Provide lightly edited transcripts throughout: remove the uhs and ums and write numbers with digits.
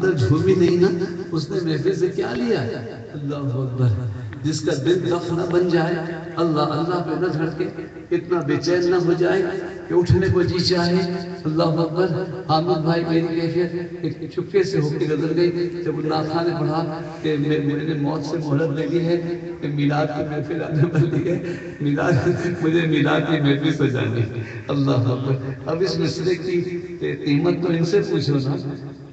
اندر جھومی نہیں نا، اس نے محفل سے کیا لیا؟ اللہ اکبر. جس کا دل دف نہ بن جائے، اللہ اللہ پہ نہ دھڑکے، اتنا بے چین نہ ہو جائے کہ اٹھنے کو جی چاہے. اللہ اکبر. حامد بھائی میری کیفیت ایک چپکے سے ہو کے گزر گئی جب ناخا نے پڑھا کہ میں نے موت سے مہلت لے لی ہے کہ میلاد کی محفل آنے والی ہے، مجھے میلاد کی محفل سجانی. اللہ اکبر. اب اس مصرے کی قیمت تو ان سے پوچھو نا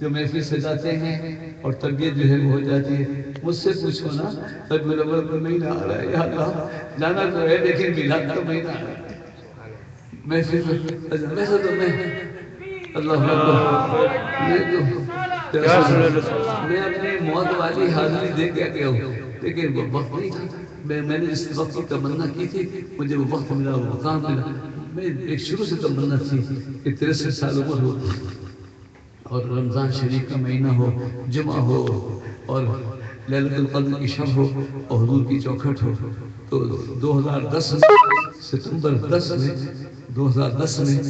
جو محفل سجاتے ہیں اور تربیت جو ہے وہ ہو جاتی ہے. مجھ سے پوچھو نا تب میرا ورد تو نہیں آ رہا ہے. یا اللہ جانا تو ہے لیکن میلاد تو نہیں آ رہا ہے. محفل ویسے تو میں اللہ میں اپنی موت والی حاضری دے کے گیا ہوں، لیکن وہ وقت نہیں تھا. میں نے اس وقت کی تمنا کی تھی، مجھے وہ وقت ملا، وہ مقام ملا. میں ایک شروع سے تمنا تھی کہ 63 سال عمر ہو اور رمضان شریف کا مہینہ ہو، جمعہ ہو اور لیلۃ القدر کی شب ہو اور حضور کی چوکھٹ ہو. تو 2010 ستمبر 2010 میں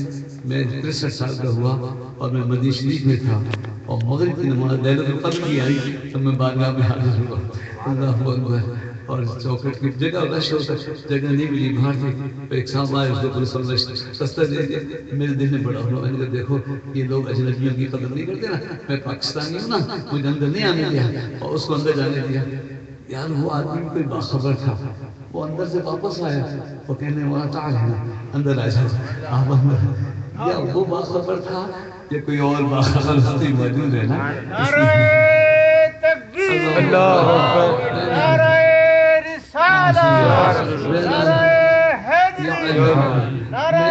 میں 63 سال کا ہوا اور میں مدینہ شریف میں تھا اور مغرب کی نماز لیلۃ القدر کی آئی تو میں بارگاہ میں حاضر ہوا. اللہ اکبر. اور چوکھٹ کی جگہ رش ہوتا، جگہ نہیں ملی، باہر تھی. ایک صاحب آئے، اس کو پولیس والے سستا دے دیا. میرے دل میں بڑا ہوا، میں نے کہا دیکھو یہ لوگ اجنبیوں کی قدر نہیں کرتے نا، میں پاکستانی ہوں نا، مجھے اندر نہیں آنے دیا اور اس کو اندر جانے دیا. یار وہ آدمی کوئی باخبر تھا، وہ اندر سے واپس آیا وہ کہنے والا تعال ہے اندر آ جاؤ آپ اندر. یا وہ باخبر تھا یا کوئی اور باخبر ہستی موجود ہے نا. نعرہ تکبیر، نعرہ رسالت، نعرہ حیدری، نعرہ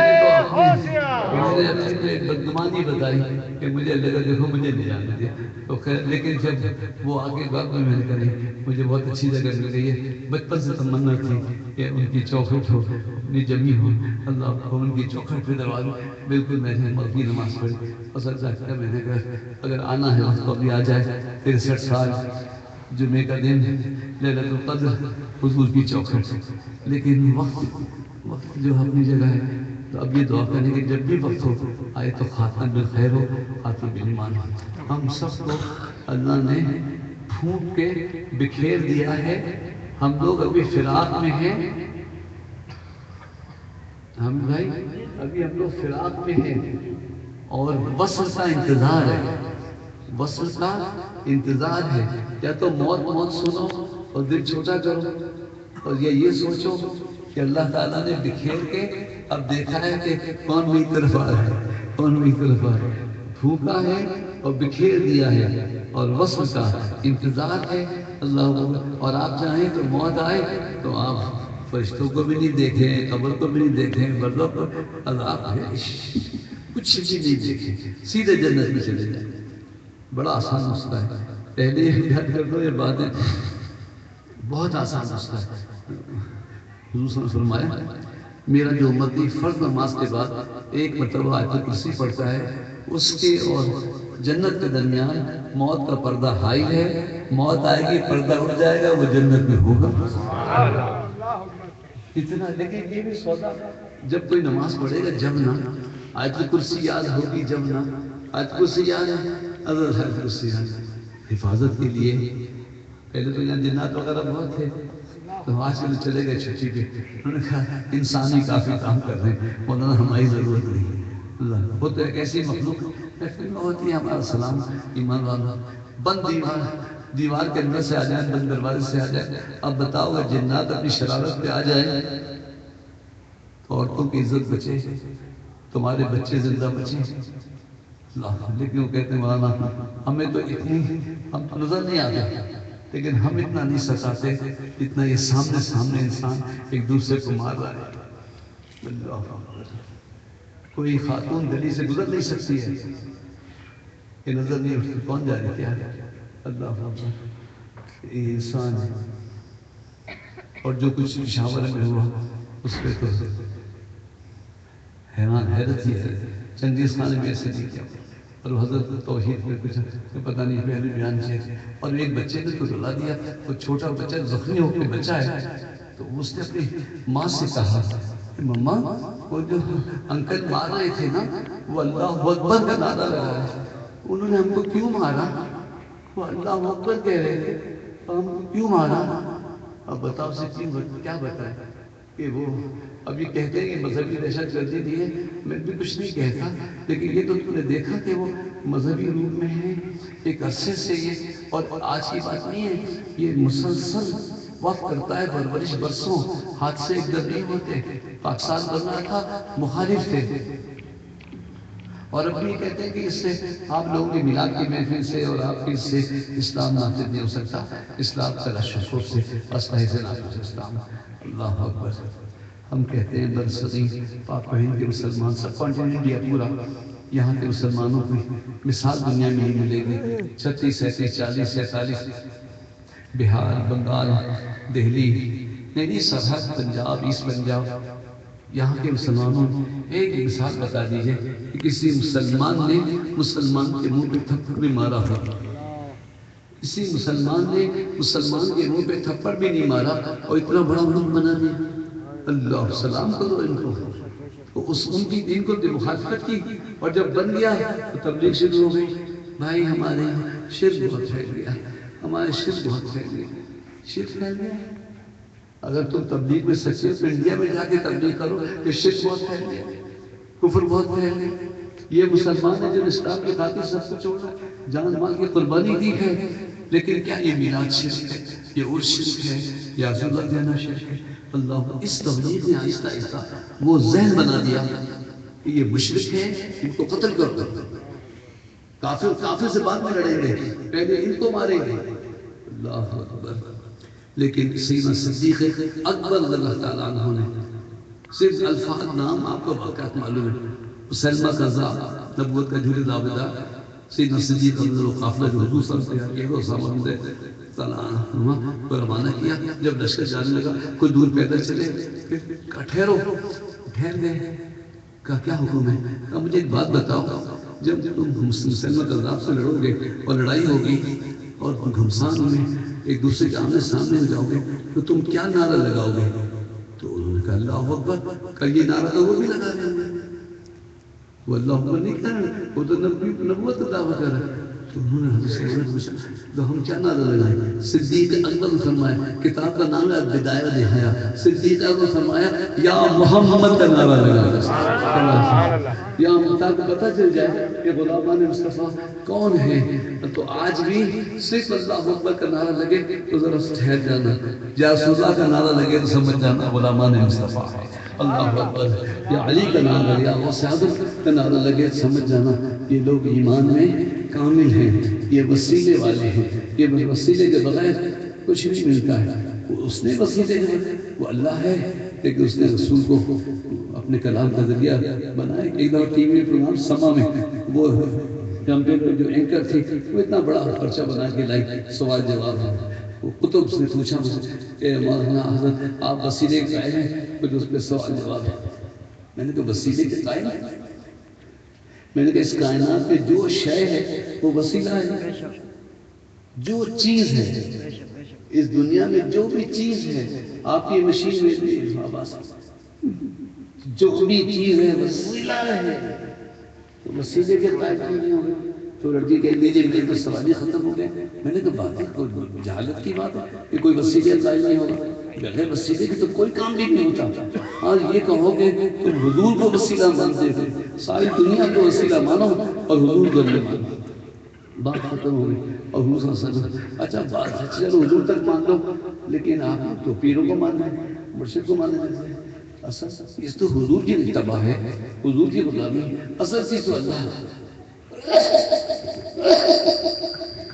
غوثیہ. میں نے اپنے بدگمانی بتائی کہ مجھے لگا دیکھو مجھے نہیں جانے دیا تو خیر. لیکن جب وہ آگے بات میں نے کری مجھے بہت اچھی جگہ مل گئی ہے. بچپن سے تمنا تھی کہ ان کی چوکھٹ ہو، اپنی جمی ہو. اللہ کو ان کی چوکھٹ پہ دروازے بالکل میں نے مغرب کی نماز پڑھی اور سچا کیا میں نے کہا اگر آنا ہے وقت تو ابھی آ جائے. 63 سال جمعے کا دن لیلۃ القدر حضور کی چوکھٹ. لیکن وقت جو اپنی جگہ ہے تو اب یہ دعا کریں کہ جب بھی وقت ہو آئے تو خاتمہ بالخیر ہو، خاتمہ بالایمان ہو. ہم سب کو اللہ نے پھونک کے بکھیر دیا ہے. ہم لوگ ابھی فراق میں ہیں. ہم بھائی ابھی ہم لوگ فراق میں ہیں اور وصل کا انتظار ہے. وصل کا انتظار ہے. یا تو موت سنو اور دل چھوٹا کرو اور یہ سوچو کہ اللہ تعالیٰ نے بکھیر کے اب دیکھا ہے کہ کون میری طرف آ رہا ہے، کون میری طرف آ رہا ہے. پھونکا ہے اور بکھیر دیا ہے اور وصل کا انتظار ہے. اللہ اور آپ چاہیں تو موت آئے تو آپ فرشتوں کو بھی نہیں دیکھیں، قبر کو بھی نہیں دیکھیں، بردوں کو عذاب ہے کچھ بھی نہیں دیکھیں، سیدھے جنت میں چلے جائیں. بڑا آسان نسخہ ہے. پہلے ہی یاد کر دو یہ باتیں، بہت آسان نسخہ ہے. حضور صلی اللہ علیہ وسلم فرمایا میرا جو امتی فرض نماز کے بعد ایک مرتبہ آیت الکرسی پڑھتا ہے اس کے اور جنت کے درمیان موت کا پردہ حائل ہے. موت آئے گی پردہ اٹھ جائے گا، وہ جنت میں ہوگا. اتنا. لیکن یہ بھی سودا جب کوئی نماز پڑھے گا جب نہ آیت الکرسی یاد ہوگی، جب نہ آیت الکرسی یاد ہے حضرت آیت الکرسی یاد حفاظت کے لیے. پہلے تو یہاں جنات وغیرہ بہت تھے تو آج کل چلے گئے چھٹی پہ. انہوں نے کہا انسان ہی کافی کام کر رہے ہیں، مولانا ہماری ضرورت نہیں. اللہ وہ تو ایک ایسی مخلوق ہوتی ہے ہمارا سلام ایمان والا. بند دیوار کے اندر سے آ جائیں، بند دروازے سے آ جائیں. اب بتاؤ اگر جنات اپنی شرارت پہ آ جائیں تو عورتوں کی عزت بچے، تمہارے بچے زندہ بچے. لیکن وہ کہتے ہیں مولانا ہمیں تو اتنی ہم نظر نہیں آتے لیکن ہم اتنا نہیں ستاتے اتنا یہ سامنے انسان ایک دوسرے کو مار رہا ہے. اللہ کوئی خاتون گلی سے گزر نہیں سکتی ہے کہ نظر نہیں اٹھتی کون جا رہی کیا ہے. اللہ یہ انسان ہے. اور جو کچھ پشاور میں ہوا اس پہ تو حیرت ہی ہے. چنگیز خان نے ایسے نہیں کیا اور حضرت توحید میں کچھ پتہ نہیں پہلے بیان کیا. اور ایک بچے نے تو رلا دیا، وہ چھوٹا بچہ زخمی ہو کے بچا ہے تو اس نے اپنی ماں سے کہا مما وہ جو انکل مار رہے تھے نا وہ اللہ اکبر کا نعرہ لگا ہے، انہوں نے ہم کو کیوں مارا؟ وہ اللہ اکبر کہہ رہے تھے، ہم کیوں مارا؟ اب بتاؤ سچی کیا بتائیں کہ وہ ابھی کہتے ہیں کہ مذہبی دہشت گردی دی ہے، میں بھی کچھ نہیں کہتا، لیکن یہ تو تم نے دیکھا کہ وہ مذہبی روپ میں ہے ایک عرصے سے یہ، اور آج کی بات نہیں ہے، یہ مسلسل وقت کرتا ہے، پرورش برسوں، حادثے ایک دم نہیں ہوتے، پاکستان بننا تھا مخالف تھے، اور اب بھی کہتے ہیں کہ اس سے آپ لوگوں کی میلاد کی محفل سے اور آپ کی اس سے اسلام نافذ نہیں ہو سکتا، اسلام تلاشوں سے اسلحے سے نافذ اسلام۔ اللہ اکبر۔ ہم کہتے ہیں برصغیر پاک و ہند کے مسلمان، سب کانٹیننٹ انڈیا پورا، یہاں کے مسلمانوں کی مثال دنیا میں نہیں ملے گی۔ 36 37 40 47 بہار، بنگال، دہلی، نہیں سرحد پنجاب، ایسٹ پنجاب، یہاں کے مسلمانوں ایک مثال بتا دیجئے کہ کسی مسلمان نے مسلمان کے منہ پہ تھپڑ بھی مارا ہو، کسی مسلمان نے مسلمان کے منہ پہ تھپڑ بھی نہیں مارا اور اتنا بڑا ملک بنا دیا۔ اللہ سلام کرو ان کو، تو ان کی دین کو مخالفت کی، اور جب بن گیا تو تبلیغ شروع ہو گئی۔ بھائی ہمارے شرک بہت پھیل گیا، ہمارے شرک بہت پھیل گیا، شرک پھیل گیا۔ اگر تم تبلیغ میں سچے ہو تو انڈیا میں جا کے تبلیغ کرو کہ شرک بہت پھیل گیا، کفر بہت پھیل گیا۔ یہ مسلمان ہے جو اسلام کی خاطر سب کو چھوڑا، جان مال کی قربانی دی ہے، لیکن کیا یہ میلاد شرک ہے، یہ عرس شرک ہے، یا رسول اللہ دینا شرک ہے؟ اللہ اس تبلیغ نے آہستہ آہستہ وہ ذہن بنا دیا کہ یہ مشرک ہے، ان کو قتل کر دو، کافر سے بعد میں لڑیں گے، پہلے ان کو ماریں گے۔ اللہ اکبر۔ لیکن سیدنا صدیق اکبر رضی اللہ تعالیٰ عنہ نے صرف الفاظ نام آپ کو واقعات معلوم ہے، مسلمہ کذاب، نبوت کا جھوٹے دعوے دار، سیدنا صدیق اکبر و قافلہ جو حضور صلی اللہ علیہ وسلم اسامہ بن عنہ کو روانہ کیا، جب لشکر جانے لگا کوئی دور پیدل چلے، کہا ٹھہرو، ٹھہر گئے، کہا کیا حکم ہے؟ کہا مجھے ایک بات بتاؤ، جب تم مسلمہ کذاب سے لڑو گے اور لڑائی ہوگی اور گھمسان میں ایک دوسرے کے آمنے سامنے ہو جاؤ گے تو تم کیا نعرہ لگاؤ گے؟ تو انہوں نے کہا اللہ اکبر۔ کہا یہ نعرہ تو وہ بھی لگا رہے ہیں، وہ اللہ اکبر نہیں کہہ رہے، وہ تو نبوت کا دعویٰ کر رہے ہیں۔ تو انہوں نے حضرت صلی اللہ علیہ وسلم سے پوچھا تو ہم کیا نعرہ لگائیں؟ صدیق اکبر فرمایا، کتاب کا نام ہے بدایہ نہایا، صدیق اکبر فرمایا یا محمد کا نعرہ لگایا، یا مطلب کو پتہ چل جائے کہ غلامان مصطفیٰ کون ہیں۔ تو آج بھی صرف اللہ اکبر کا نعرہ لگے تو ذرا ٹھہر جانا، یا رسول اللہ کا نعرہ لگے تو سمجھ جانا غلامان مصطفیٰ ہے۔ اللہ اکبر۔ یا علی کا نعرہ لگے، یا غوث اعظم کا نعرہ لگے تو سمجھ جانا یہ لوگ ایمان میں کامل ہیں، یہ وسیلے والے ہیں، یہ وسیلے کے بغیر کچھ نہیں ملتا ہے۔ اس نے وسیلے کے بغیر، وہ اللہ ہے لیکن اس نے رسول کو اپنے کلام کا ذریعہ بنائے۔ ایک دفعہ ٹی وی پروگرام سما میں وہ کمپیوٹر جو اینکر تھی وہ اتنا بڑا پرچہ بنا کے لائی، سوال جواب ہے۔ وہ کتب نے پوچھا مجھ سے کہ مولانا حضرت آپ وسیلے کے قائل ہیں؟ مجھے اس پہ سوال جواب ہے۔ میں نے کہا وسیلے کے قائل ہیں؟ میں نے کہا اس کائنات میں جو شے ہے وہ وسیلہ ہے، جو چیز ہے اس دنیا میں، جو بھی چیز ہے، آپ کی مشین میں بھی جو بھی چیز ہے وسیلہ ہے، تو وسیلے کے قائل کیوں نہیں ہو گئے؟ تو لڑکی کہہ دیجیے میرے تو سوال ہی ختم ہو گئے۔ میں نے کہا بات ہے کوئی جہالت کی بات ہے کہ کوئی وسیلے قائل نہیں ہوگا، بغیر وسیلے کی تو کوئی کام بھی نہیں ہوتا۔ آج یہ کہو گے تم حضور کو وسیلہ مانتے ہو، ساری دنیا کو وسیلہ مانو اور حضور کو نہیں مانو، بات ختم ہو گئی۔ اور حضور صلی اللہ علیہ وسلم اچھا بات چلو حضور تک مان لو، لیکن آپ تو پیروں کو مان رہے ہیں، مرشد کو مان رہے ہیں، اصل اس تو حضور کی اتباع ہے، حضور کی غلامی، اصل چیز تو اللہ ہے۔